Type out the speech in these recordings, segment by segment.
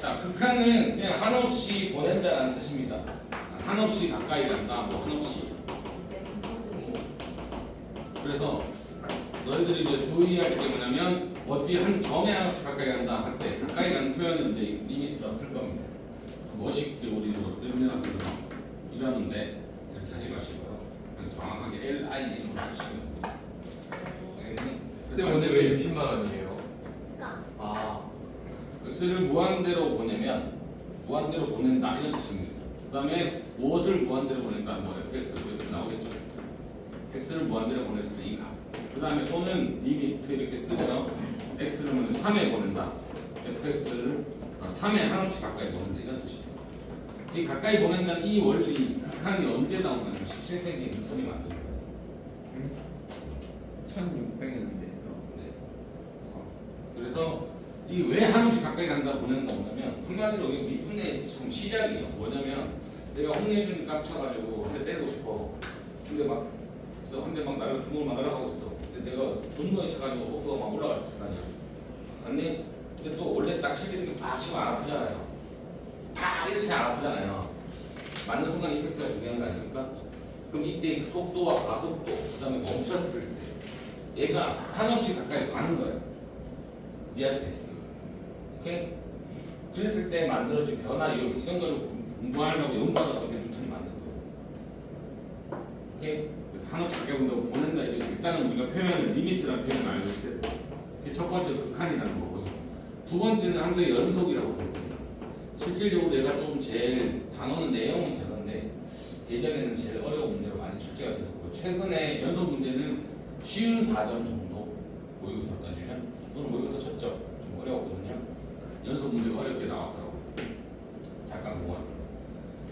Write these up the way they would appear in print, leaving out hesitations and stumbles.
자, 극한은 그냥 한없이 보낸다는 뜻입니다. 한없이 가까이 간다, 뭐 한없이. 그래서 너희들이 이제 주의할 게 뭐냐면 어디 한 점에 한없이 가까이 간다 할 때 가까이 가는 표현은 이제 리미트라 쓸 겁니다. 멋있게 우리도 끝내서 이러는데 그렇게 하지 마시고요. 그냥 정확하게 LIN으로 쓰시면 됩니다. 근데 근데 왜 60만 원이에요? 그러니까 아, x를 무한대로 보내면 무한대로 보낸다 이런 뜻입니다. 그 다음에 무엇을 무한대로 보낸다 뭐 fx 이렇게 나오겠죠. x를 무한대로 보냈을 때 이 값. 그 다음에 또는 리미트 이렇게 쓰고요. x를 3에 보낸다. fx를 3에 한없이 가까이 보낸다 이런 뜻이에요. 이 가까이 보낸다는 이 원리 극한이 언제 나오냐면 17세기에 뉴턴이 만든 거예요. 1600년대에요. 네. 그래서 이 왜 한없이 가까이 간다 보낸다 뭐냐면 한마디로 이게 미분의 지금 시작이에요. 뭐냐면 내가 혼내주니 깜쳐가지고 한 대 때리고 싶어. 근데 막 그래서 한 대 막 날아 주먹을 막 날아가고 있어. 근데 내가 분노에 차가지고 속도가 막 올라갔을 거 아니야. 아니 근데 또 원래 딱 칠 때 팍 치면 안 아프잖아요. 팍 이렇게 치면 안 아프잖아요. 맞는 순간 임팩트가 중요한 거 아닙니까? 그럼 이때 속도와 가속도 그다음에 멈췄을 때 얘가 한없이 가까이 가는 거예요. 니한테. 오케이? 그랬을 때 만들어진 변화 이런 걸 공부하려고 연구하다가 뉴턴이 만든 거예요. 오케이? 그래서 한없이 가까이 온다고 보낸다 이제 일단은 우리가 표현을 리미트라는 표현을 알고 있어요. 그게 첫 번째 극한이라는 거고요. 두 번째는 함수의 연속이라고 부르거든요. 실질적으로 얘가 좀 제일 단어는 내용은 제가인데 예전에는 제일 어려운 문제로 많이 출제가 됐었고 최근에 연속 문제는 쉬운 4점 정도 모의고사 따지면 오늘 모의고사 쳤죠? 좀 어려웠거든요. 연속 문제가 어렵게 나왔더라고요. 잠깐 보아.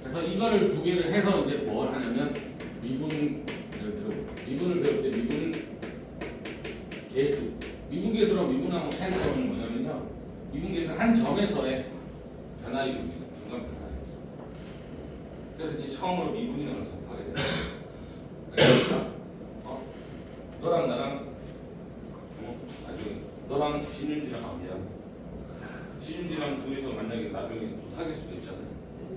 그래서 이거를 두 개를 해서 이제 뭘 하냐면 미분 예를 들어 미분을 배울 때 미분 계수 미분 계수랑 미분하고 차이점은 뭐냐면요. 미분 계수는 한 점에서의 변화 이루입니다. 중간 변화. 그래서 이제 처음으로 미분이라는 걸 접하게 돼요. 그러니까 너랑 나랑 아주 너랑 신윤지랑 미안. 신윤지랑 둘이서 만약에 나중에 또 사귈 수도 있잖아요.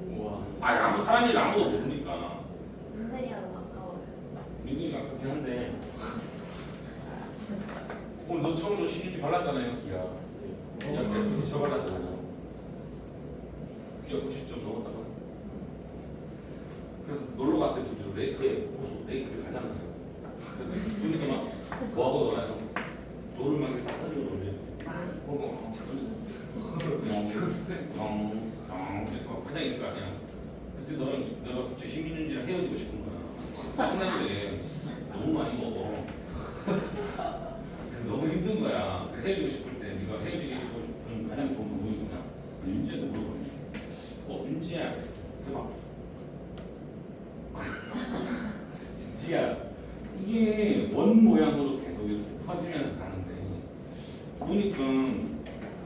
우와. 아무 사람이 아무도 모르니까. 은근히가 너무 아까워요. 민근이 아깝긴 한데. 오늘 너 처음으로 신윤지 발랐잖아요, 기아. 기아 때 저 발랐잖아요. 기아 90점 넘었다가. 그래서 놀러 갔어요, 둘이서 레이크에 호수 레이크를 가잖아요. 그래서 둘이서 막 뭐하고 놀아요? 돌을 막 이렇게 딱 던지고 놀지. 화장이니까 그냥 그때 너가 갑자기 신민준이랑 헤어지고 싶은 거야. 끝났는데 너무 많이 먹어. 그래서 너무 힘든 거야. 헤어지고 싶을 때 네가 헤어지고 싶은 가장 좋은 방법이 뭐냐? 윤지한테 물어보니 윤지야 대박. 진지야 이게 원 모양으로 계속 이렇게 퍼지면 가는데 보니까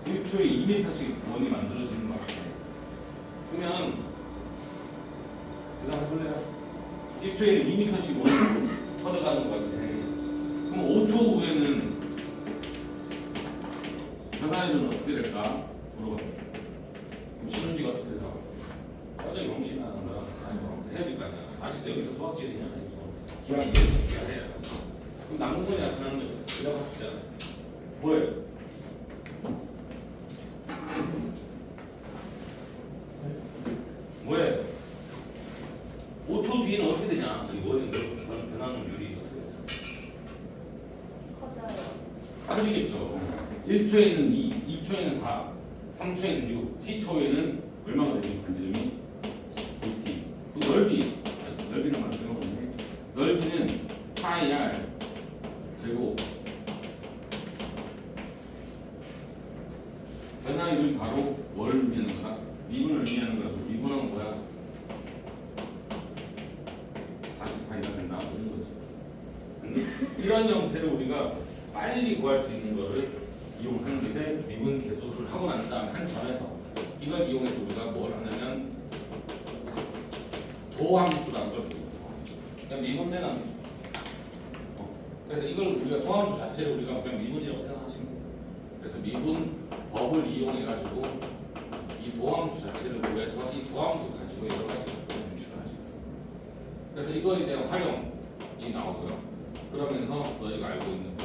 1초에 2m씩 원이 만들어지는 거 같아요. 그러면 대답해볼래요? 1초에 2m씩 원이 퍼져가는 거 같은데 그럼 5초 후에는 변화율은 어떻게 될까? 물어봤어요. 그럼 신문지가 어떻게 대답하겠어요? 어제 영신아 너랑 헤어질 거 아니야. 아직도 여기서 수학질이냐? 여기서 기왕 해야 그럼 남은 거냐? 그냥 대답할 수 있잖아요. 뭐예요? 뭐예요? 5초 뒤에는 어떻게 되냐? 이 원의 변하는 율이 어떻게 되냐? 커져요. 커지겠죠. 1초에는 2, 2초에는 4, 3초에는 6, t초에는 얼마가 되죠? 반지름이 2t. 그 넓이는 만들어 보는데 넓이는 파이 r 제곱 변화율이 바로 뭘 의미하는 거야? 미분을 의미하는 거라서 미분은 뭐야? 40파이가 된다 이런 거지. 근데 이런 형태로 우리가 빨리 구할 수 있는 거를 이용하는데 미분 계수를 하고 난 다음에 한 점에서 이걸 이용해서 우리가 뭘 하냐면 도함수라는 걸 부르고 그냥 미분된 함수. 그래서 이걸 우리가 도함수 자체를 우리가 그냥 미분이라고 생각하시면 돼요. 그래서 미분 법을 이용해 가지고 이 도함수 자체를 구해서 이 도함수 가지고 여러 가지 것들을 유출하죠. 그래서 이거에 대한 활용이 나오고요. 그러면서 너희가 알고 있는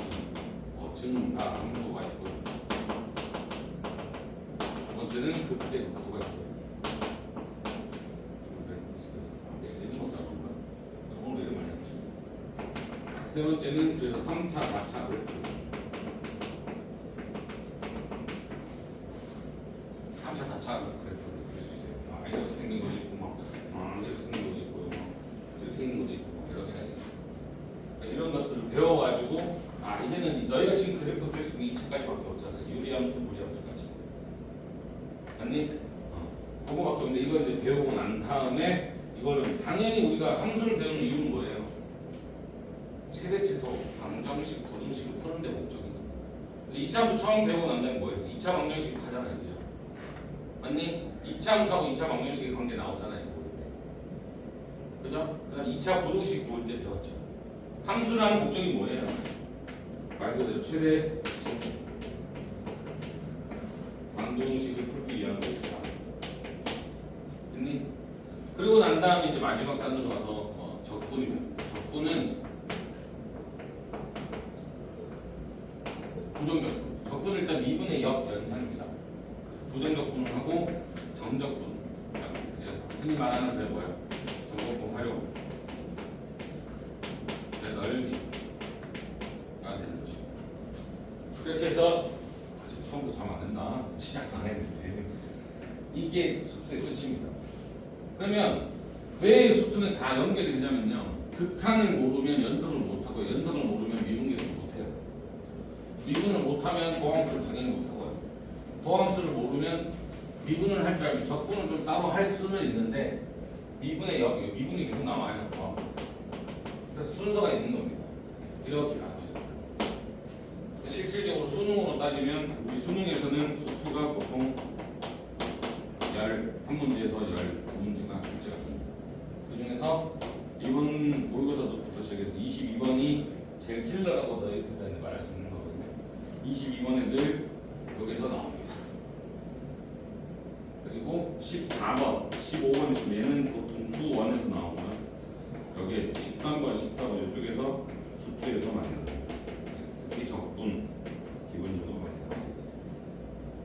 무슨 증가 함수가 있고, 두 번째는 극대 극소가 있고. 오늘 이름 많이 했죠. 세 번째는 그래서 3차, 4차 그래프. 3차, 4차 그래프를 그릴 수 있어요. 이렇게 생긴 것도 있고, 이렇게 생긴 것도 있고, 이렇게 생긴 것도 있고, 이렇게 해야지. 이런 것들을 배워가지고, 이제는 너희가 지금 그래프 그릴 수 있는 2차까지밖에 없잖아요. 유리함수, 무리함수까지. 맞니? 그거밖에 없는데 이걸 이제 배우고 난 다음에 이거를 당연히 우리가 함수를 배우는 이유는 뭐예요? 최대 최소 방정식, 부등식을 푸는 데 목적이 있습니다. 2차 함수 처음 배우고 난 다음에 뭐 했어? 2차 방정식 하잖아요. 그죠? 맞니? 2차 함수하고 2차 방정식의 관계 나오잖아요. 그죠? 그 다음 2차 부등식 구울 때 배웠죠. 함수라는 목적이 뭐예요? 말 그대로 최대 최소 방정식을 풀기 위한 거다. 됐니? 그리고 난 다음에 이제 마지막 단으로 가서 적분입니다. 적분은 부정적분. 적분은 일단 미분의 역 연산입니다. 부정적분을 하고 정적분. 흔히 말하는 게 뭐예요? 정적분 활용. 넓이가 되는 거죠. 그렇게 해서 처음부터 잘 안 된다. 시작도 안 했는데 이게 수트의 끝입니다. 그러면 왜 수트는 4 연결이 되냐면요. 극한을 모르면 연속을 못하고 연속을 모르면 미분계수를 못해요. 미분을 못하면 도함수를 당연히 못하고요. 도함수를 모르면 미분을 할 줄 알면 적분을 좀 따로 할 수는 있는데 미분의 역, 미분이 계속 나와요. 그래서 순서가 있는 겁니다. 이렇게 가서 실질적으로 수능으로 따지면 우리 수능에서는 수투가 보통 11 문제에서 12문제가 출제가 됩니다. 그 중에서 이번 모의고사부터 시작해서 22번이 제일 킬러라고 너희들한테 말할 수 있는 거거든요. 22번에 늘 여기서 나옵니다. 그리고 14번, 15번 있으면 얘는 보통 수1에서 나오고요. 여기에 13번, 14번 이쪽에서 수투에서 많이 나옵니다. 특히 적분 기본적으로 많이 나옵니다.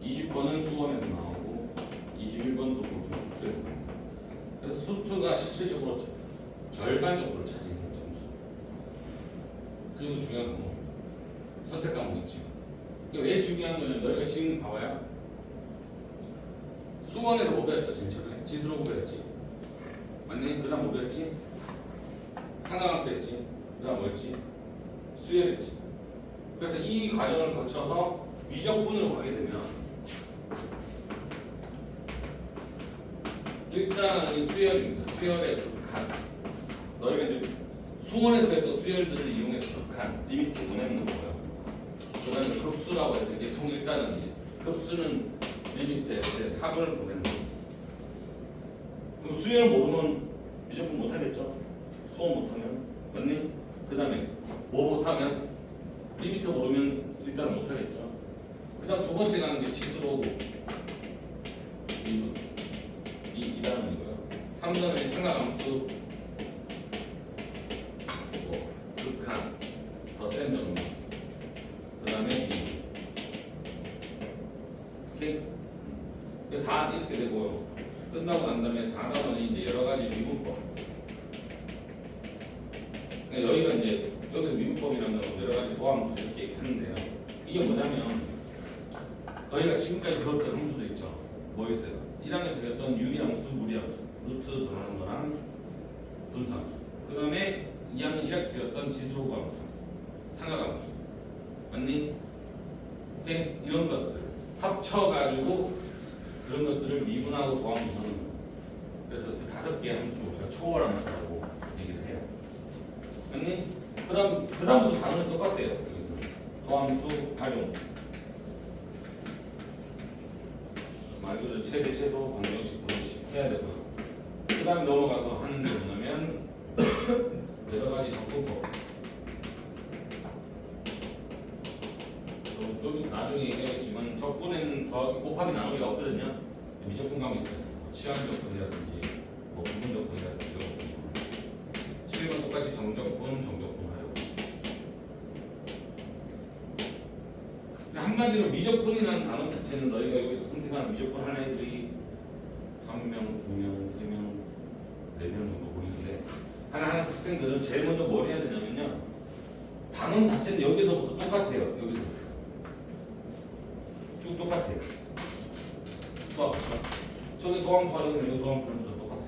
20번은 수원에서 나오고 21번도 보통 수투에서 나옵니다. 그래서 수투가 실질적으로 절반 정도를 차지하는 점수. 그리고 중요한 과목입니다. 선택 과목 있지. 왜 중요한 거냐면 너희가 지금 봐봐요. 수원에서 뭐 배웠죠? 제일 처음에 지수로 뭐 배웠지? 맞네? 그 다음 뭐 배웠지? 상하함수 했지? 그 다음 뭐였지? 수열했지. 그래서 이 과정을 거쳐서 미적분으로 가게 되면 일단 이 수열입니다. 수열의 극한. 너희가 이제 수원에서 배웠던 수열들을 이용해서 극한 리미트 보내는 거고요. 그 다음에 급수라고 해서 이게 총 일단은 이제 급수는 리미트에서 합을 보내는 거예요. 그럼 수열 모르면 미적분 못하겠죠? 수원 못하면 맞니? 그 다음에 뭐 못하면 리미터 모르면 일단 못하겠죠. 그 다음 두 번째 가는 게 치수로고 미분 2단원이고요. 3단원이 상하함수 극한 더 센 정도. 그 다음에 미분. 오케이? 4 이렇게 되고요. 끝나고 난 다음에 4단원이 이제 여러 가지 미분법. 그러니까 여기가 이제 여기서 미분법이라는 건 여러 가지 도함수 이렇게 얘기하는데요. 이게 뭐냐면 너희가 지금까지 배웠던 함수도 있죠. 뭐 있어요? 1학년 배웠던 유리함수, 무리함수, 루트 들어가는 거랑 분수함수. 그 다음에 2학년 1학기 배웠던 지수로그함수, 상하함수. 맞니? 오케이? 이런 것들 합쳐가지고 그런 것들을 미분하고 도함수 하는 거예요. 그래서 그 5개의 함수를 우리가 초월함수라고 얘기를 해요. 맞니? 그다음부터 단어는 똑같대요. 여기서 도함수 활용. 말 그대로 최대 최소 방정식 부등식 해야 되고요. 그다음에 넘어가서 하는 게 뭐냐면 여러 가지 적분법. 너무 좀 나중에 얘기하겠지만 적분에는 더 곱하기 나누기가 없거든요. 미적분감이 있어요. 치환 적분이라든지 뭐 부분 적분이라든지 이런 거. 7번 똑같이 정적분, 정적분 하려고. 한마디로 미적분이라는 단어 자체는 너희가 여기서 선택하는 미적분 하는 애들이 1명, 2명, 3명, 4명 정도 보이는데 하나하나 학생들은 제일 먼저 뭘 해야 되냐면요. 단원 자체는 여기서부터 똑같아요. 여기서 쭉 똑같아요. 수학. 저기 도함수 하려면 여기 도함수 하면 똑같아요.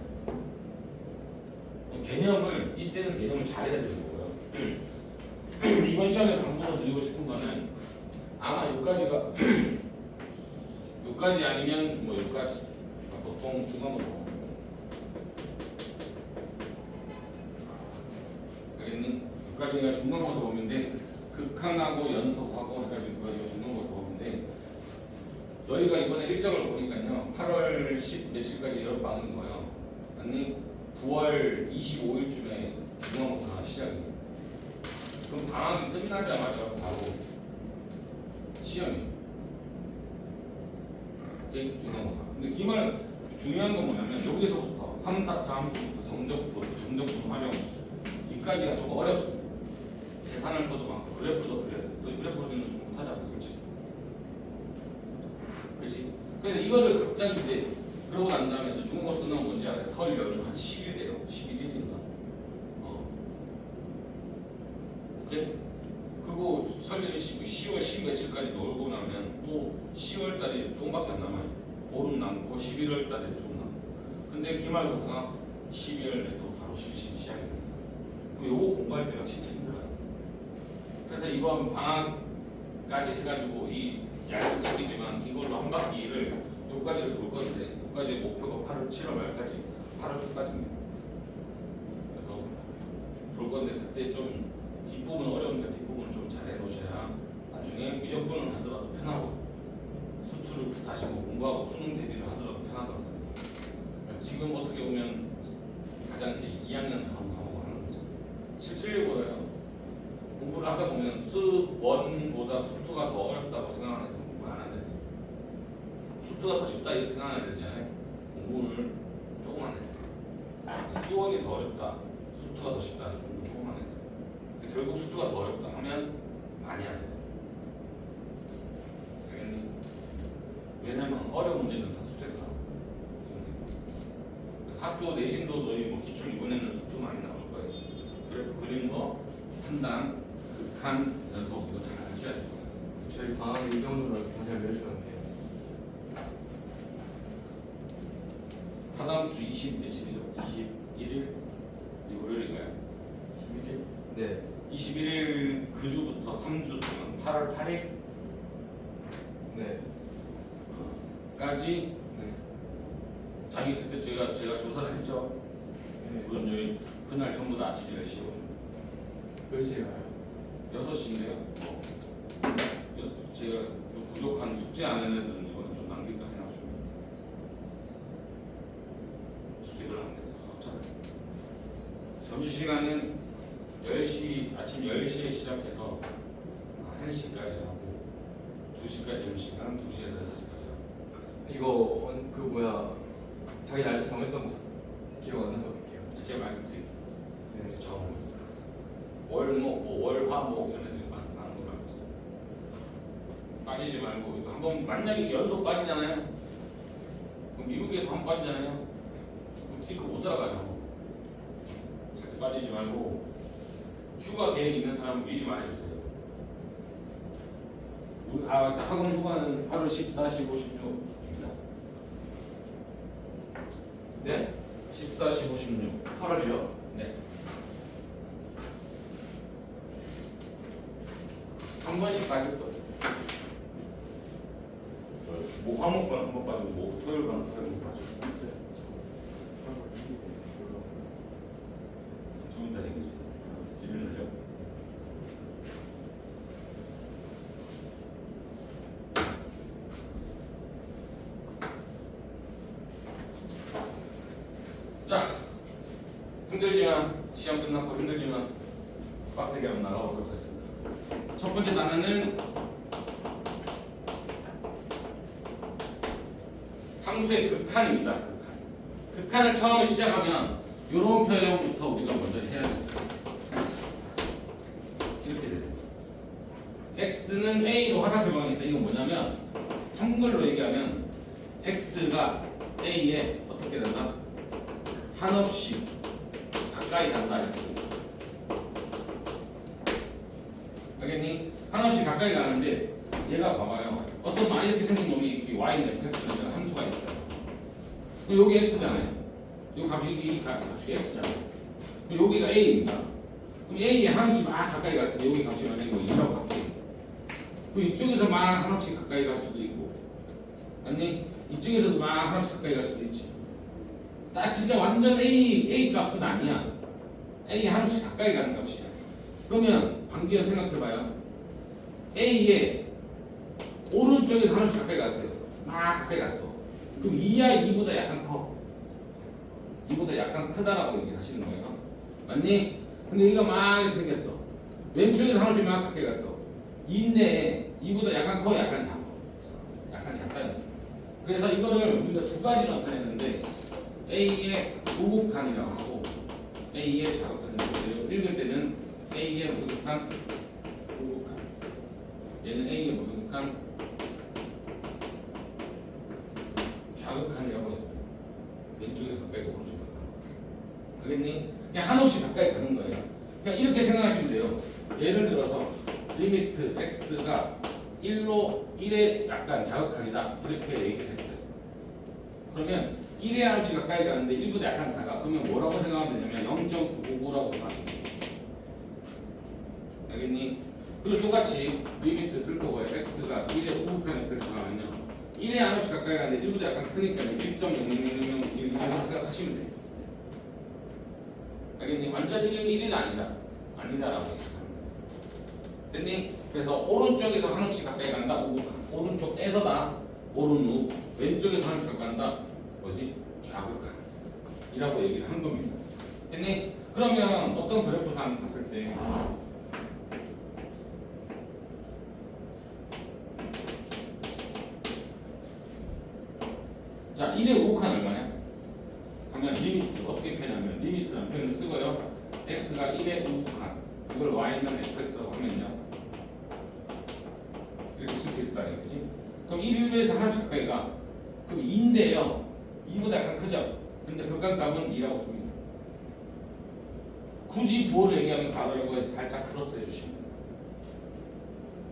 개념을 이때는 개념을 잘해야 되는 거고요. 이번 시간에 강조로 드리고 싶은 거는 아마 여기까지가 여기까지 아니면 뭐 여기까지 보통 중간으로 여기까지가 중간고사 범위인데 극한하고 연속하고 해가지고 여기까지가 중간고사 범위인데 너희가 이번에 일정을 보니까요 8월 10 며칠까지 여름방학인 거예요. 아니 9월 25일쯤에 중간고사가 시작이에요. 그럼 방학이 끝나자마자 바로 시험이에요. 그게 중간고사. 근데 기말 중요한 건 뭐냐면 여기서부터 3, 4차 함수부터 정적분 활용 여기까지가 좀 어렵습니다. 계산할 것도 많고 그래프도 그려야 돼. 너희 그래프는 좀 못하잖아 솔직히. 그렇지? 그래서 이거를 갑자기 이제 그러고 난 다음에 중간고사 끝나면 뭔지 알아요? 설 연휴 한 10일 돼요. 11일인가? 오케이? 그리고 설 연휴 10월 10 며칠까지 놀고 나면 또 10월 달에 조금밖에 안 남아요. 보름 남고 11월 달에 좀 남고. 근데 기말고사가 12월에 또 바로 실시 시작입니다. 그럼 요거 공부할 때가 진짜 힘들어요. 그래서 이번 방학까지 해가지고 이 얇은 책이지만 이걸로 한 바퀴를 여기까지를 돌 건데 여기까지 목표가 8월 7월 말까지 8월 초까지입니다. 그래서 돌 건데 그때 좀 뒷부분 어려우니까 뒷부분을 좀 잘 해놓으셔야 나중에 미적분을 하더라도 편하고 수투를 다시 뭐 공부하고 수능 대비를 하더라도 편하더라고요. 지금 어떻게 보면 가장 이제 2학년 다음 과목을 하는 거죠. 776호예요. 공부를 하다 보면 수1보다 수투가 더 어렵다고 생각하는 애들 공부 안 하는 애들. 수투가 더 쉽다 이렇게 생각하는 애들이잖아요. 공부를 조금 하는 애들. 수원이 더 어렵다. 수투가 더 쉽다는 공부 조금 하는 애들. 근데 결국 수투가 더 어렵다 하면 많이 하는 애들. 왜냐면 어려운 문제는 다 수투에서 나와요. 학교 내신도 너희 뭐 기출 이번에는 수투 많이 나올 거예요. 그래서 그래프 그리는 거, 판단, 극한, 연속 이거 잘 하셔야 될 것 같습니다. 저희 방학 일정으로 다시 알려주셨는데요. 다다음 주 20 며칠이죠? 21일? 이 월요일인가요? 11일? 네. 21일 그 주부터 3주 동안 8월 8일? 네. 까지 네. 자기 그때 제가 조사를 했죠. 네. 무슨 요일 그날 전부 다 아침 10시에 오죠. 몇 시에 가요? 6시인데요. 제가 좀 부족한 숙제 안 하는 애들은 이거는 좀 남길까 생각 중입니다. 숙제 별로 안 내요. 없잖아요. 점심시간은 10시, 아침 10시에 시작해서 1시까지 하고 2시까지 점심시간, 2시에서 6시까지 하고. 이거 그 뭐야 자기 날짜 정했던 거 기억 안 나면 어떡해요? 제가 말씀드릴게요. 네. 저 적어놓고 있어요. 월화목 이런 애들이 많은 걸로 알고 있어요. 빠지지 말고 이거 한번 만약에 연속 빠지잖아요. 그럼 미국에서 한 번 빠지잖아요. 그럼 티크 못 따라가요. 절대 빠지지 말고 휴가 계획 있는 사람은 미리 말해주세요. 맞다. 학원 휴가는 8월 14, 15, 16입니다. 네? 14, 15, 16. 8월이요? 네. 한 번씩 빠질 거예요. 목 화목반 한 번 빠지고 목 토요일반 토요일 한 번 빠지고 있어요. 좀 이따 얘기해 주세요. 일요일요? 자, 힘들지만 시험 끝났고 힘들지만 빡세게 한번 나가보도록 하겠습니다. 첫 번째 단어는 함수의 극한입니다. 극한. 극한을 처음에 시작하면 이런 표현부터 우리가 먼저 해야 됩니다. 이렇게 돼요. x는 a로 화살표 방향이다. 이건 뭐냐면 한글로 얘기하면 x가 a에 어떻게 된다? 한없이 가까이 간다. 이렇게. 알겠니? 한없이 가까이 가는데 얘가 봐봐요. 어떤 막 이렇게 생긴 놈이 y는 fx라는 함수가 있어요. 그럼 여기 x잖아요. 이 값이 x잖아요. 그럼 여기가 a입니다. 그럼 a에 한없이 막 가까이 갔을 때 여기 값이 만약에 뭐 2라고 할게. 그럼 이쪽에서 막 한없이 가까이 갈 수도 있고, 아니 이쪽에서도 막 한없이 가까이 갈 수도 있지. 나 진짜 완전 a 값은 아니야. a 한없이 가까이 가는 값이야. 그러면 방기현 생각해봐요. a에 오른쪽에서 한없이 가까이 갔어요. 막 가까이 갔어. 그럼 2야 2보다 약간 커. 2보다 약간 크다라고 얘기하시는 거예요. 맞니? 근데 얘가 막 이렇게 생겼어. 왼쪽에서 한없이 막 가까이 갔어. 2인데 2보다 약간 커, 약간 작아. 약간 작다. 그래서 이거를 우리가 두 가지로 나타냈는데 A의 우극한이라고 하고 A의 자극한이라고 읽을 때는 A의 무슨 극한? 우극한. 얘는 A의 무슨 극한? 자극한이라고 해요. 왼쪽에서 가까이 가고 오른쪽 가까이. 알겠니? 그냥 한없이 가까이 가는 거예요. 그냥 이렇게 생각하시면 돼요. 예를 들어서 리미트 x가 1로 1에 약간 자극한이다 이렇게 얘기를 했어요. 그러면 1에 한없이 가까이 가는데 1보다 약간 작아. 그러면 뭐라고 생각하면 되냐면 0.999라고 생각하시면 돼요. 알겠니? 그리고 똑같이 리미트 쓸 거고요. x가 1에 우극한 fx가 하면요 1에 한없이 가까이 가는데 1보다 약간 크니까 1.0001 이렇게 생각하시면 돼요. 알겠니? 완전 1은 아니다. 아니다라고 얘기합니다. 됐니? 그래서 오른쪽에서 한없이 가까이 간다. 우극한. 오른쪽에서다. 오른 후. 왼쪽에서 한없이 가까이 간다. 뭐지? 좌극한. 이라고 얘기를 한 겁니다. 됐니? 그러면 어떤 그래프상 봤을 때 자, 1의 우극한 얼마냐? 하면 리미트 어떻게 표현하면 리미트라는 표현을 쓰고요. x가 1의 우극한 이걸 y는 fx라고 하면요 이렇게 쓸 수 있을 거 아니에요, 그치? 그럼 1에서 하나씩 가까이 가. 그럼 2인데요 2보다 약간 크죠? 근데 극한값은 2라고 씁니다. 굳이 부호를 얘기하면 가로라고 해서 살짝 플러스 해주시면 돼요.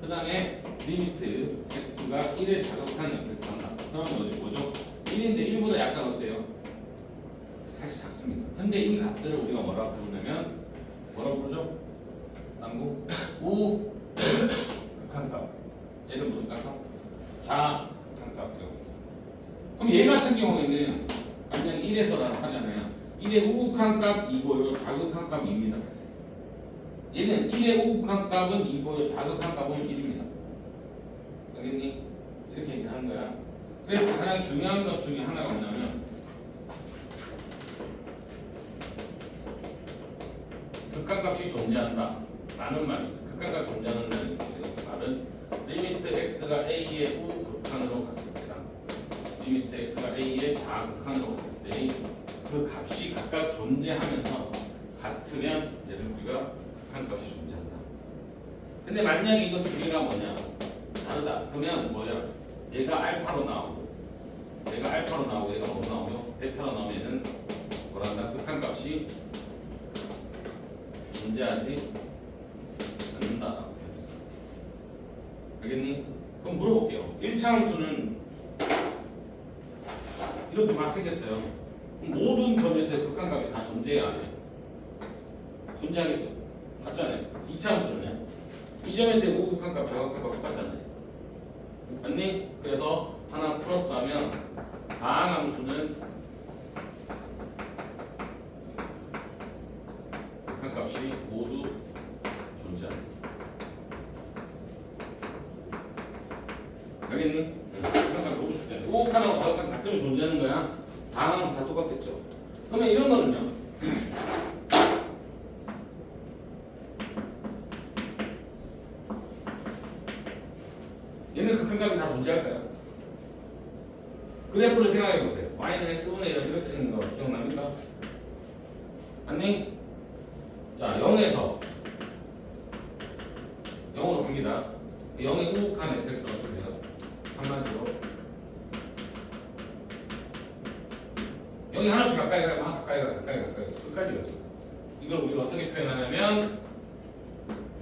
그 다음에 리미트 x가 1의 자극한 fx 한다. 그러면 뭐죠? 1인데 1보다 약간 어때요? 살짝 작습니다. 근데 이 값들을 우리가 뭐라고 부르냐면 뭐라고 부르죠? 남구 우 극한값. 얘를 무슨 값? 좌극한값이라고. 그럼 얘 같은 경우에는 만약 1에서라고 하잖아요. 1의 우극한값 2고요, 좌극한값 2입니다. 얘는 1의 우극한값은 2고요, 좌극한값은 1입니다. 알겠니? 이렇게 얘기하는 거야. 그래서 가장 중요한 것 중에 하나가 뭐냐면 극한값이 존재한다 라는 말이죠. 극한값이 존재한다는 말은 리미트 x가 a의 우극한으로 갔을 때랑 리미트 x가 a의 좌극한으로 갔을 때 그 값이 각각 존재하면서 같으면 얘를 우리가 극한값이 존재한다. 근데 만약에 이거 두 개가 뭐냐 다르다. 그러면 뭐야? 얘가 알파로 나오고 얘가 알파로 나오고 얘가 뭐로 나오며 베타로 나오면 얘는 뭐란다? 극한값이 존재하지 않는다. 알겠니? 그럼 물어볼게요. 1차 함수는 이렇게 막 생겼어요. 모든 점에서의 극한값이 다 존재해야 안 해요? 존재하겠죠? 같잖아요. 2차 함수는요? 이 점에서의 우극한값, 좌극한값 똑같잖아요. 맞니? 그래서 하나 플러스하면 다항함수는 극한값이 모두 존재한다. 알겠니? 극한값 모두 존재한다. 우극한하고 좌극한 같으면 존재하는 거야. 다항함수 다 똑같겠죠. 그러면 이런 거는요. 얘는 극한값이 다 존재할까요? 그래프를 생각해 보세요. y는 x분의 1 이렇게 되는 거 기억납니까? 아니? 자, 0에서 0으로 갑니다. 0의 우극한 fx가 어떻게 돼요? 한마디로 0이 하나씩 가까이 가면 가까이 끝까지 가죠. 이걸 우리가 어떻게 표현하냐면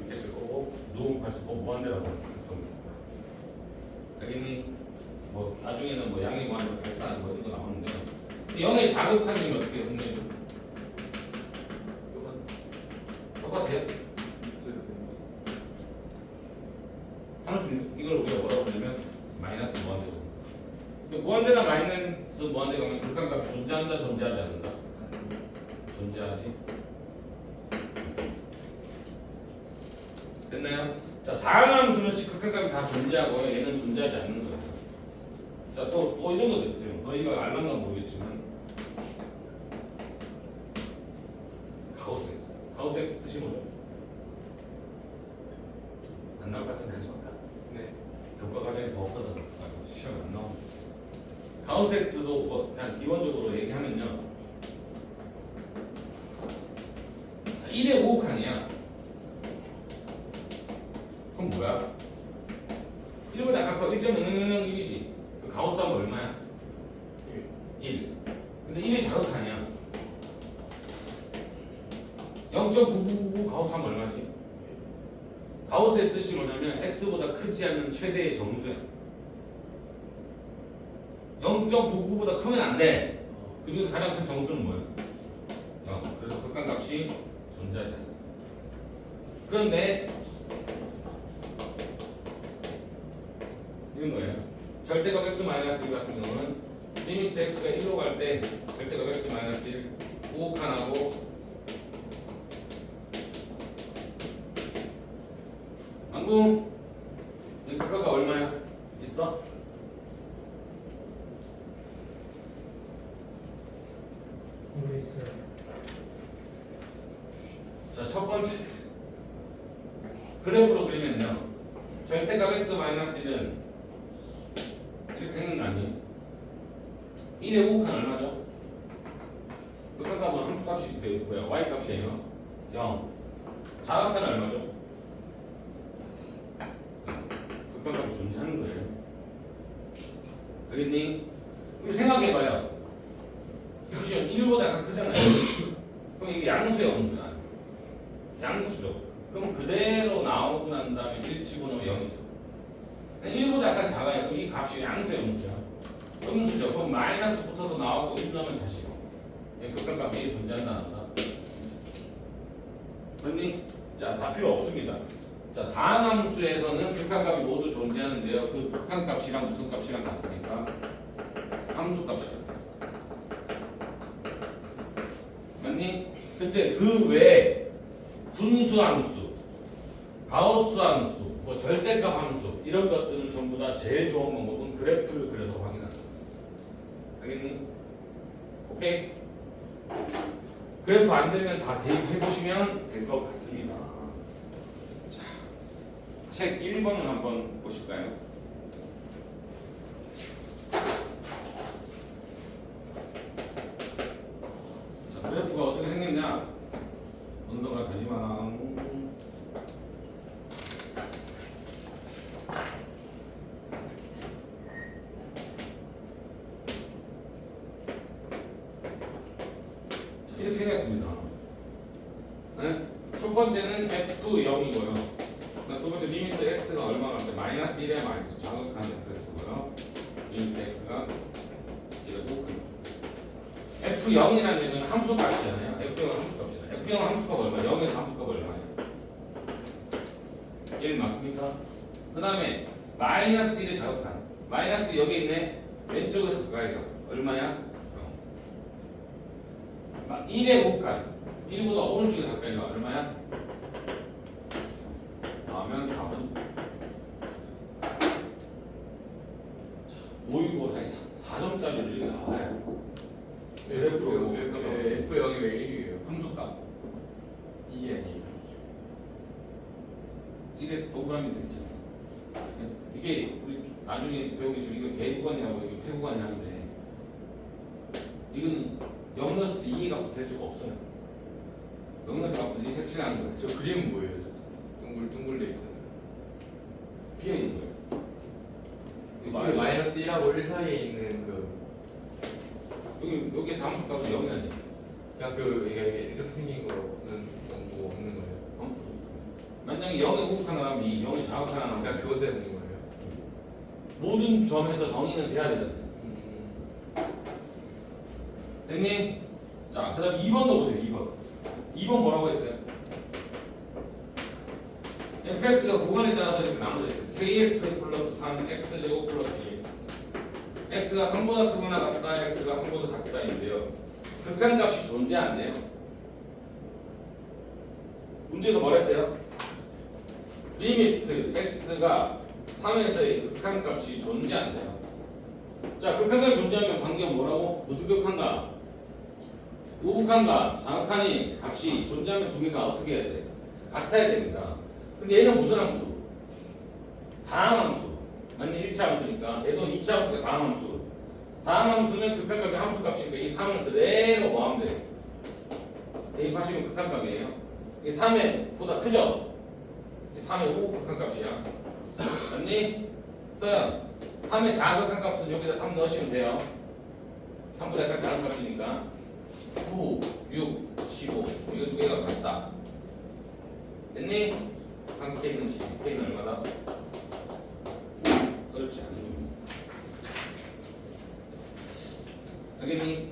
이렇게 쓸 거고 누군가 쓸 거고 무한대라고 합니다. 알겠니? 뭐 나중에는 뭐 양의 무한대로 발산하는 거 이런 거 나오는데 0의 자극하는 게 어떻게 혼내죠? 똑같아요? 하나씩 이걸 우리가 뭐라고 부르냐면 마이너스 무한대로. 무한대나 마이너스 무한대가 하면 극한값이 존재한다, 존재하지 않는다? 존재하지. 됐나요? 자, 다양한 함수는 극한값이 다 존재하고요. 얘는 존재하지 않는 거예요. 자, 또 이런 것도 있어요. 너희가 알란가 모르겠지만 가우스 X 뜻이 뭐죠? 안 나올 것 같은데 하지 말까? 네. 교과 과정에서 없어졌는 가지고 시험에 안 나옵니다. 가우스 X도 뭐 그냥 기본적으로 얘기하면요. 자, 1의 5칸이야. 그럼 뭐야? 1보다 아까 1.0001이지. 그 가우스 하면 얼마야? 1. 근데 1의 자극칸이야. 0.9999 가우스 하면 얼마지? 가우스의 뜻이 뭐냐면 x보다 크지 않는 최대의 정수야. 0.99보다 크면 안 돼. 그 중에서 가장 큰 정수는 뭐예요? 0. 그래서 극한값이 존재하지 않습니다. 그런데 이런 거예요. 절대값 x 마이너스 1 같은 경우는 리미트 x가 1로 갈 때 절대값 x 마이너스 1 우극한하고 안궁 이 극한가 얼마야? 있어? 모르겠어요. 자, 첫 번째 그래프로 그리면요. 절대값 x 마이너스 1은 이렇게 생긴 거 아니에요? 1의 우극한 얼마죠? 극한값은 함수값이 뭐야? y값이에요. 0. 자극한 얼마죠? 극한값이 존재하는 거예요. 알겠니? 그럼 생각해봐요. 이것이 1보다 약간 크잖아요. 그럼 이게 양수야, 음수야? 양수죠. 그럼 그대로 나오고 난 다음에 1 집어넣으면 0이죠. 1보다 약간 작아요. 그럼 이 값이 양수야, 음수야? 음수죠. 그럼 마이너스 붙어서 나오고 1 넣으면 다시 0. 극한값이 존재한다, 안 한다? 맞니? 자, 다 필요 없습니다. 자, 다항함수에서는 극한값이 모두 존재하는데요. 그 극한값이랑 무슨 값이랑 같으니까 함수값이야. 맞니? 근데 그 외에 분수함수, 가우스함수, 뭐 절대값 함수 이런 것들은 전부 다 제일 좋은 방법은 그래프를 그려서 확인한다. 알겠니? 오케이? 그래프 안 되면 다 대입해 보시면 될 것 같습니다. 자, 책 1번을 한번 보실까요? 자, 그래프가 어떻게 생겼냐? 언더가 자지마. 이렇게 생겼습니다. 네? 첫 번째는 F0이고요. 두 번째 리미트 x가 얼마나 할 때 마이너스 1에 마이너스 자극한 fx고요. 리미트 x가 1에 꼭 F0이라는 얘는 함수값이잖아요. F0은 함수값이잖아요. F0은 함수값 얼마? 0에서 함수값 얼마예요? 1 맞습니까? 그 다음에 마이너스 1에 자극한 마이너스 여기 있네. 왼쪽에서 가까이 가. 얼마야? 1에 곱한 1보다 오른쪽에 가까이 가. 얼마야? 나오면 답은 5이고 4점짜리를 이렇게 나와요. 그래프로 F0이 왜 1이에요? 함수값 2이 아니에요. 1에 동그라미 되잖아요. 이게 우리 나중에 배우기 전 이거 개구간이라고 이게 폐구간이 하는데 이거는 0 넣었을 때 2의 값이 될 수가 없어요. 0 넣었을 때 값을 이 색칠하는 거예요. 저 그림은 뭐예요? 둥글 돼 있잖아요. 비어 있는 거예요. 마이너스 1하고 1 사이에 있는 그 여기에서 함수 값은 0이 아니에요. 그냥 이게 이렇게 생긴 거는 뭐 없는 거예요. 만약에 0의 우극 하나라면 이 0의 자극 하나 그냥 나면 그것 때문인 거예요. 모든 점에서 정의는 돼야 되잖아요. 됐니? 자, 그 다음 2번 넣어보세요. 2번. 2번 뭐라고 했어요? fx가 구간에 따라서 이렇게 나눠져 있어요. kx 플러스 3 x제곱 플러스 2x. x가 3보다 크거나 같다, x가 3보다 작다인데요. 극한값이 존재한대요. 문제에서 뭐라 했어요? 리미트 x가 3에서의 극한값이 존재한대요. 자, 극한값이 존재하면 방금 뭐라고? 무슨 극한값? 우극한값, 자극한이 값이 존재하면 두 개가 어떻게 해야 돼? 같아야 됩니다. 근데 얘는 무슨 함수? 다항함수. 맞니? 1차 함수니까 얘도 2차 함수가 다항함수. 다항함수는 극한값이 함수값이니까 이 3을 그대로 뭐 하면 돼? 대입하시면 극한값이에요. 이 3의 보다 크죠? 이 3의 우극 극한값이야. 맞니? 서연 3의 자극한값은 여기다 3 넣으시면 돼요. 3보다 약간 작은 값이니까 9, 6, 15 이거 두 개가 같다. 됐니? 상 K는 10, K는 얼마다? 어렵지 않니? 알겠니?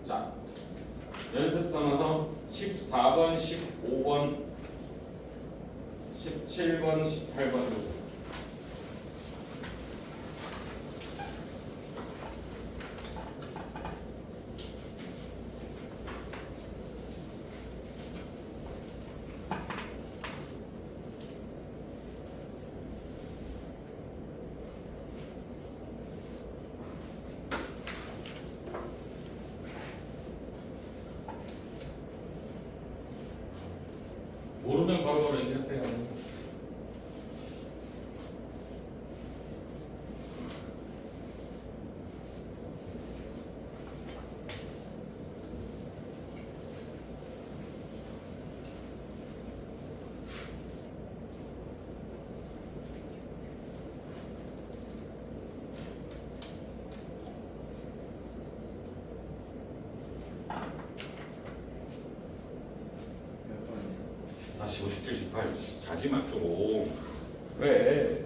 자, 연습 삼아서 14번, 15번, 17번, 18번 모르면 바로바로 얘기하세요. 몇 번이에요? 45, 17, 18 자지마 좀. 왜?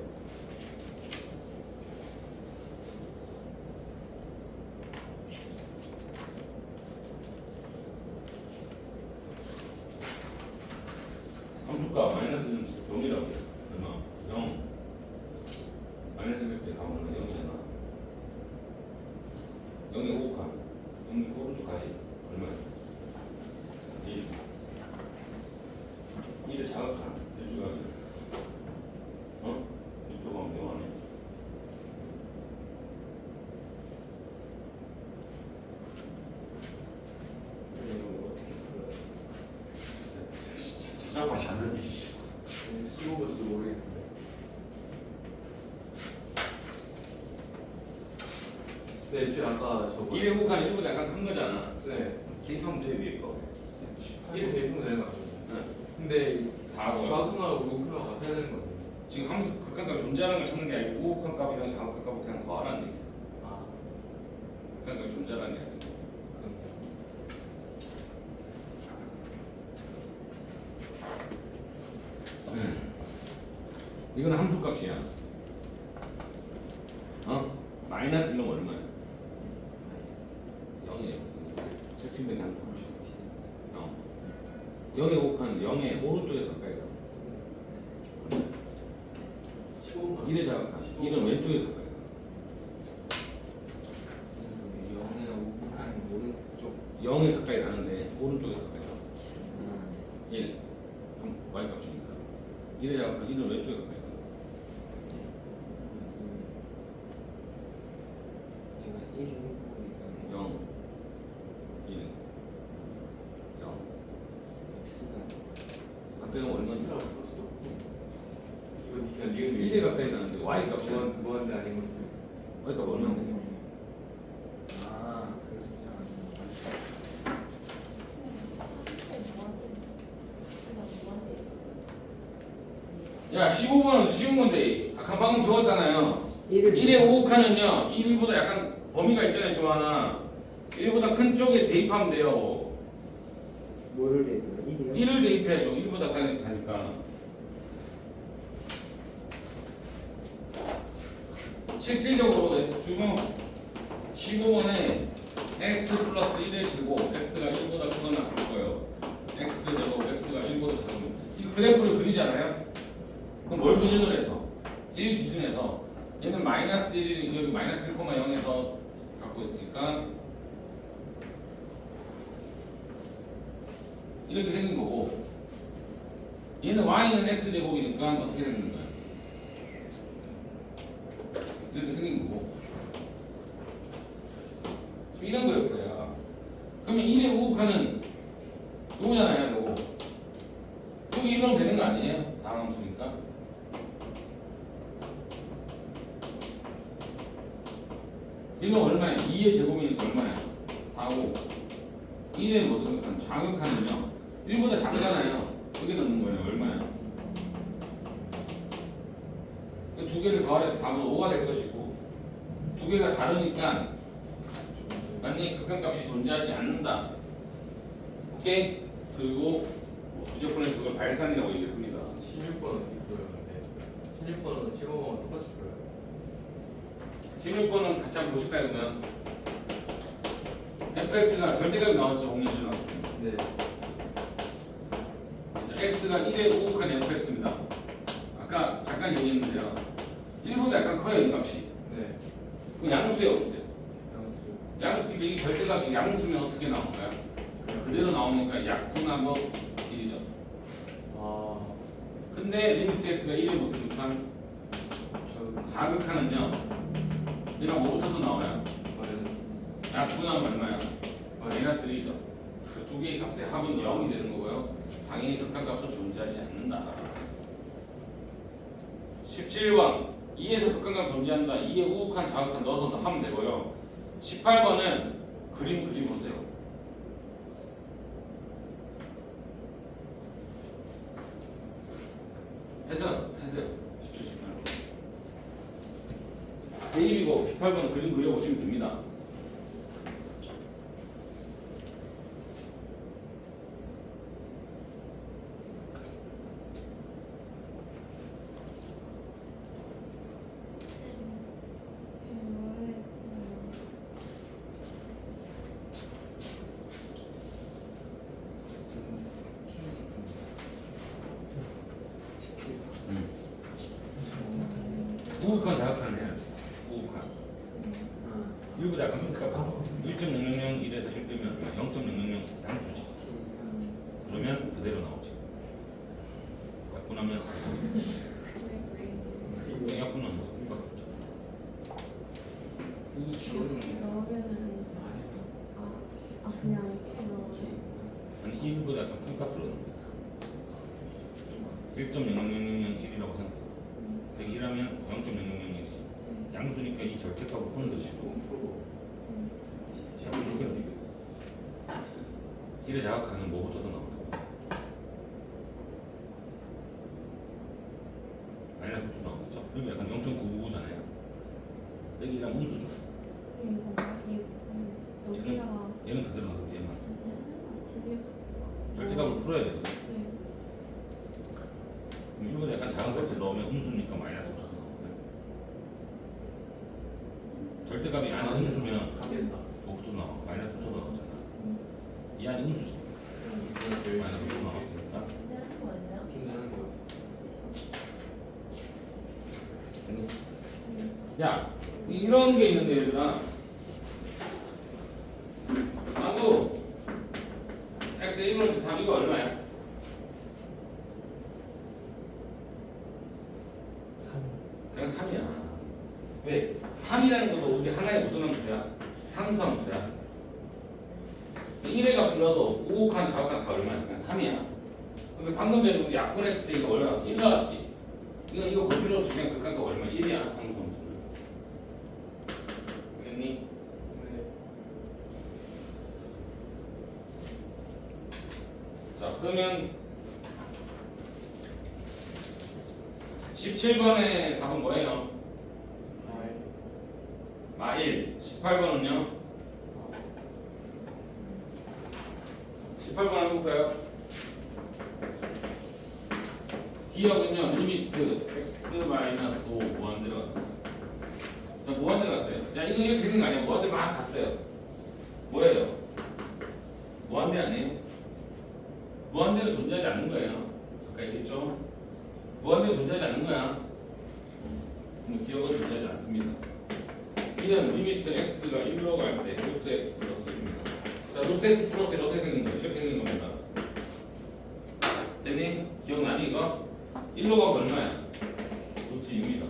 함수가 마이너스는 0이라고 해. 얼마? 0. 마이너스 1때 가면 0이잖아. 0의 호흡한 0의 오른쪽 가지. 얼마야? 1. 1을 자극한 1쪽 가지. 어? 1쪽 하면 0 아니야? 이거 어떻게 풀어요? 찾아봐지 않는지. 15번도 모르겠는데. 네, 애초에 아까 저거 1의 호흡한 1보다 약간 큰 거잖아. 네, 대입하면 돼, 위에 거. 1을 대입하면 되는 거 같아요. 응. 근데 4고. 좌극하고 우극하고 같아야 되는 거 같아요. 지금 함수 극한값 존재하는 걸 찾는 게 아니고 우극한 값이랑 자극한 값을 그냥 더하라는 얘기야. 아, 극한값이 존재하는 게 아니고. 이건 함수값이야. 어? 마이너스 1은 얼마야? 0이에요. 색침된 함수값이. 0. 0의 곱한 0의 오른쪽에서 가까이 가. 15번. 1의 자극한 1은 왼쪽에서 가까이 가. 0의 5한 오른쪽 0에 가까이 가는데 오른쪽에서 가까이 가. 1. y값이니까. 1의 자극한 1은 왼쪽에 가까이 가. 이건 1이고 이건 0. 1. 0. 가까이 가면 얼마인데? 이거 그냥 1에 가까이 가는데 y값이 무한대 아니거든요. y값 얼마인데? 아 그래서 잘 야 15번은 쉬운 건데 아까 방금 적었잖아요. 1의 5칸은요 1보다 약간 범위가 있잖아요. 저 하나 1보다 큰 쪽에 대입하면 돼요. 뭐를 내고요? 1이요? 1을 대입해야죠. 1보다 가니까. 실질적으로 지금 15번에 x 플러스 1의 제곱 x가 1보다 크거나 같고요. x 제곱 x가 1보다 작으면 이 그래프를 그리잖아요. 그럼 뭘 기준으로 해서? 1 기준에서 얘는 마이너스 1이 여기 마이너스 1,0에서 갖고 있으니까 이렇게 생긴 거고 얘는 y는 x 제곱이니까 어떻게 되는 거야? 이렇게 생긴 거고 이런 그래프야. 그러면 1의 우극하는 요거잖아요. 요거 여기 이러면 되는 거 아니에요? 다음 함수니까. 이거 얼마야? 2의 제곱이니까 얼마야? 4, 5 1의 무슨 극한? 좌극하는요 1보다 작잖아요. 그게 넣는 거예요. 얼마야? 그 두 개를 더해서 답은 5가 될 것이고 두 개가 다르니까 만약에 극한값이 존재하지 않는다. 오케이? 그리고 무조건에서 그걸 발산이라고 얘기합니다. 16번은 어떻게 풀어요? 근데 16번은 15번은 똑같이 풀어요. 16번은 같이 한번 보실까요? 그러면 fx가 절대값이 나왔죠. 공략이 나왔습니다. 네. 자, x가 1의 우극한 fx입니다. 아까 잠깐 얘기했는데요. 1보다 약간 커요, 이 값이. 네. 그럼 양수예요, 없어요? 양수. 양수니까 이 절대값이 양수면 어떻게 나온 거야? 그대로 나오니까 약분한 거 1이죠. 아. 근데 리미트 x가 1의 무슨 극한? 저 자극하는요. 얘가 뭐부터서 나와요? 마이너스. 약분하면 얼마야? 마이너스 1이죠. 그 두 개의 값의 합은 0이 되는 거고요. 당연히 극한값은 존재하지 않는다. 17번 2에서 극한값 존재한다. 2의 우극한 자극한 넣어서 하면 되고요. 18번은 그림 그려보세요. 해서 17, 18번 대입이고 18번은 그림 그려보시면 됩니다. 우극한 자극한 해야지. 우극한 1보다 약간 크니까 1.000 1에서 1 빼면 0.000 양수지. 그러면 그대로 나오지. 약분하면 약분하면 뭐 1밖에 없죠. 이 기호는 그러면은 그냥 아니 1보다 약간 큰 값으로 넣는 거야. 1.00001이라고 생각해. 100이라면 0.001이지. 양수니까 이 절대값을 푸는 것이 조금 풀고. 자꾸 죽겠네. 1의 자극하는 뭐부터서 나온다고? 마이너스 음수 나오겠죠? 그럼 약간 0.999잖아요. 여기랑 음수죠. 여기다가 얘는 그대로 나오고 얘만. 이게 절대값을 풀어야 되거든. 그럼 이거 약간 작은 값을 넣으면 음수니까 마이너스 붙어서 나오거든. 절대값이 안에 음수면 다 된다. 뭐부터 나와? 마이너스 붙어서 나오잖아. 이 안에 음수지. 이거 제일 마이너스 붙어서 쉽고 나왔으니까. 하는 거예요? 존재하는 거. 야, 이런 게 있는데 얘들아. 나도 x 1분의 3 이거 얼마야? 3. 그냥 3이야. 왜? 3이라는 것도 우리 하나의 무슨 함수야? 상수함수야. 1의 값을 넣어도 우극한 자극한 다 얼마야? 그냥 3이야. 근데 방금 전에 우리 약분했을 때 이거 얼마 나왔어? 1 나왔지? 이거 볼 필요 없이 그냥 극한값 얼마? 1이야 상수함수는. 알겠니? 네. 자 그러면 17번의 답은 뭐예요? 마일. 18번은요? 18번 한번 볼까요? 기억은요, 리미트 x-5 무한대로 갔어요. 자, 무한대로 갔어요. 야, 이거 이렇게 생긴 거 아니야? 무한대 막 갔어요. 뭐예요? 무한대 아니에요? 무한대는 존재하지 않는 거예요. 아까 얘기했죠? 무한대는 존재하지 않는 거야. 기억은 존재하지 않습니다. 이는 리미트 x가 1로 갈 때 루트 x 플러스 1입니다. 자, 루트 x 플러스 1 어떻게 생긴 거예요? 이렇게 생긴 겁니다. 됐니? 기억나니 이거? 1로 가면 얼마야? 루트 2입니다.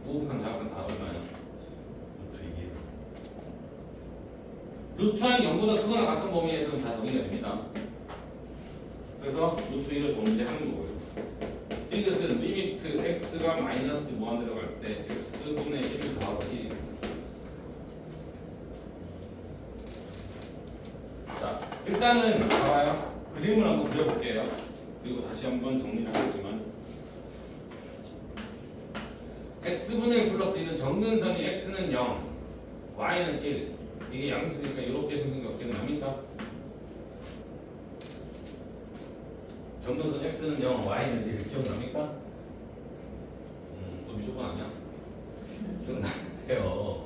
우극한 자극한 다 얼마야? 루트 2. 루트 1이 0보다 크거나 같은 범위에서는 다 정의가 됩니다. 그래서 루트 2를 존재하는 거고요. 이것은 리미트 x가 마이너스 무한대로 갈 때 x분의 1 더하기 1. 자, 일단은 봐봐요. 그림을 한번 그려볼게요. 그리고 다시 한번 정리를 하겠지만 x분의 1 플러스 1은 정근선이 x는 0, y는 1. 이게 양수니까 이렇게 생긴 거 기억납니까? 정근선 x는 0, y는 1. 기억납니까? 너 무조건 아니야? 기억나는데요.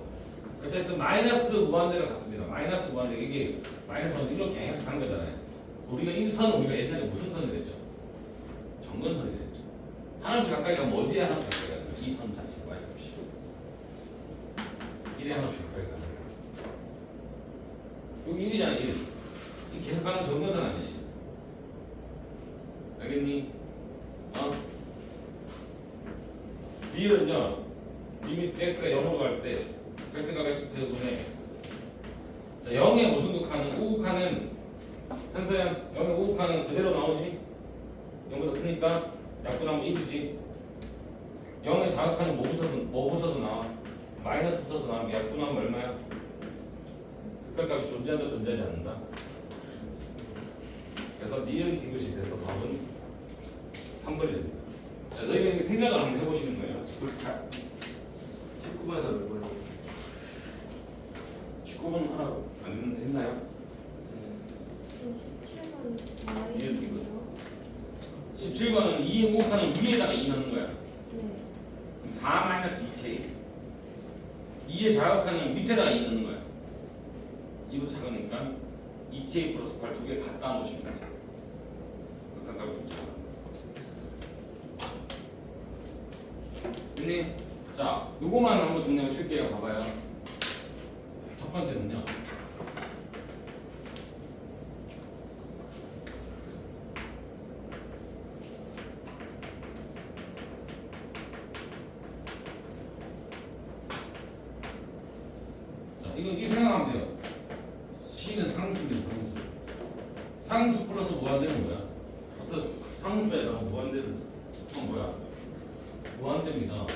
어쨌든 마이너스 무한대로 갔습니다. 마이너스 무한대. 이게 마이너스는 이렇게 계속 간 거잖아요. 우리가 이 선 우리가 옛날에 무슨 선이 됐죠? 정근선이 됐죠. 하나씩 가까이 가면 어디에 하나씩 가까이 가는 거야? 이 선 자체 y값이 1에 하나씩 가까이 가는 거야. 여기 1이잖아 1. 이 계속 가는 정근선 아니에요? 알겠니? 어? B는요 리미트 x가 0으로 갈 때 절대값 x분의 x. 자, 0의 무슨 극한은 우극한은 한서연 0의 우극한은 그대로 나오지? 0보다 크니까 약분하면 1이지. 0의 자극한은 뭐 붙어서 나와? 마이너스 붙어서 나오면 약분하면 얼마야? 극한값이 존재한다 존재하지 않는다. 그래서 니은 디귿이 돼서 답은 3번이 됩니다. 자, 너희가 생각을 한번 해보시는 거예요. 19번에서 몇 번이요? 19번 하나 안 했나요? 17번 이름 이거. Y이고요. 17번은 2의 우극한은 위에다가 2 넣는 거야. 네. 4-2k. 2의 자극하는 밑에다가 2 넣는 거야. 2로 작으니까 2k 플러스 8 두 개 갖다 놓으시면 되죠. 극한값이 좀 작아. 근데 자, 요거만 한번 정리하고 칠게요. 봐봐요. 첫 번째는요. 자, 이거 생각하면 돼요. C는 상수입니다. 상수 플러스 무한대는 뭐야? 어떤 상수에다가 무한대는 뭐야? 무한대입니다.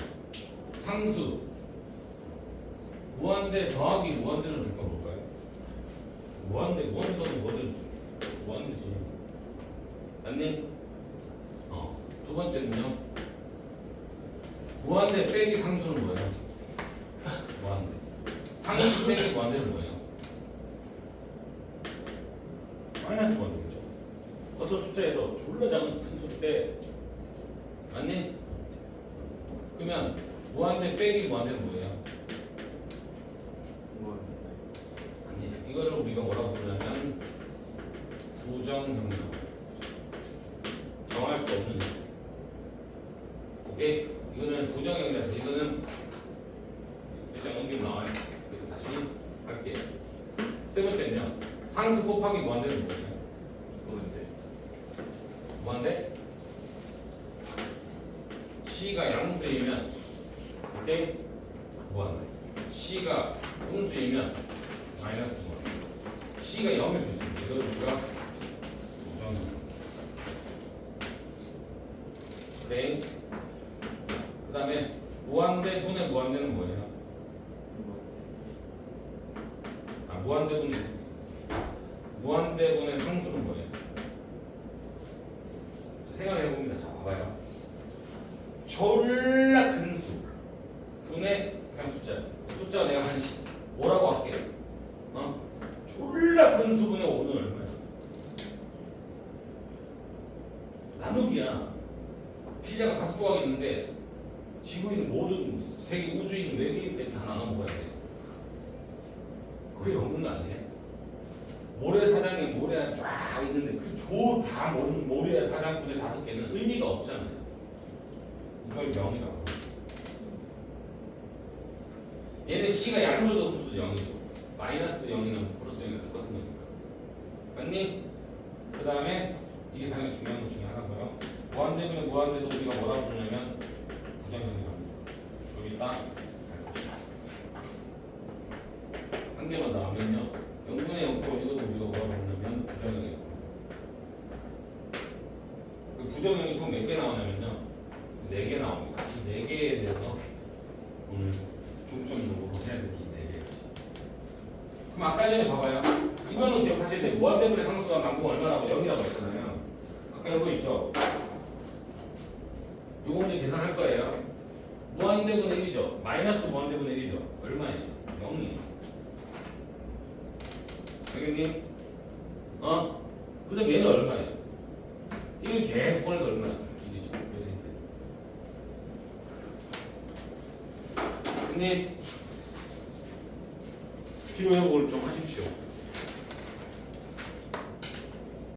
상수 무한대 더하기 무한대는 될까 볼까요? 무한대 더하기 무한대지. 맞니? 두 번째는요. 무한대 빼기 상수는 뭐예요? 무한대. 상수 빼기 무한대는 뭐예요? 마이너스 무한대죠. 어떤 숫자에서 졸라 작은 큰 숫자 빼. 맞니? 그러면 무한대 빼기 무한대는 뭐예요? 아니, 이거를 우리가 뭐라고 부르냐면 부정형량. 정할 수 없는 형. 오케이? 이거는 부정형이라서 이거는 일단 옮기면 나와요. 그래서 다시 할게요. 세 번째는요. 상수 곱하기 무한대는 뭐예요? 무한대? C가 양수이면 오케이? 무한대. C가 음수이면 마이너스 무한대. C가 0일 수 있습니다. 이걸 우리가 부정형. 오케이? 그 다음에 무한대 분의 무한대는 뭐예요? 무한대분의 상수는 뭐예요? 생각해봅니다. 자, 봐봐요. 졸라 큰 수 분의 그냥 숫자가 내가 한 뭐라고 할게? 졸라 큰 수분의 5는 얼마야? 나누기야. 피자가 다섯 조각 있는데 지구에 있는 모든 세계 우주에 있는 외계인까지 다 나눠 먹어야 돼. 그게 없는 거 아니에요? 모래사장에 모래가 쫙 있는데 그 조 다 모래사장분의 5개는 의미가 없잖아요. 이걸 0이라고. 얘는 C가 양수도 음수도 0이죠. 마이너스 0이나 플러스 0이나 똑같은 거니까. 맞니? 그 다음에 이게 가장 중요한 것 중에 하나고요. 무한대분의 무한대도 우리가 뭐라고 부르냐면 부정형이라고 합니다. 좀 이따 알 것이다. 한 개만 나오면요. 0분의 0꼴 이것도 우리가 뭐라고 부르냐면 부정형이라고 합니다. 그 부정형이 총 몇 개 나오냐면요. 4개 나옵니다. 이 4개에 대해서 오늘 중점적으로 해야 될 게 4개였지. 그럼 아까 전에 봐봐요. 이거는 기억하셔야 돼요. 무한대분의 상수가 만큼 얼마라고 0이라고 했잖아요. 아까 이거 있죠? 요거 이제 계산할 거예요. 무한대분의 1이죠. 마이너스 무한대분의 1이죠. 얼마예요? 0이에요. 알겠니? 그 다음 얘는 얼마예요? 이거 계속 보내도 얼마야? 1이죠. 그래서 근데 필요 회복을 좀 하십시오.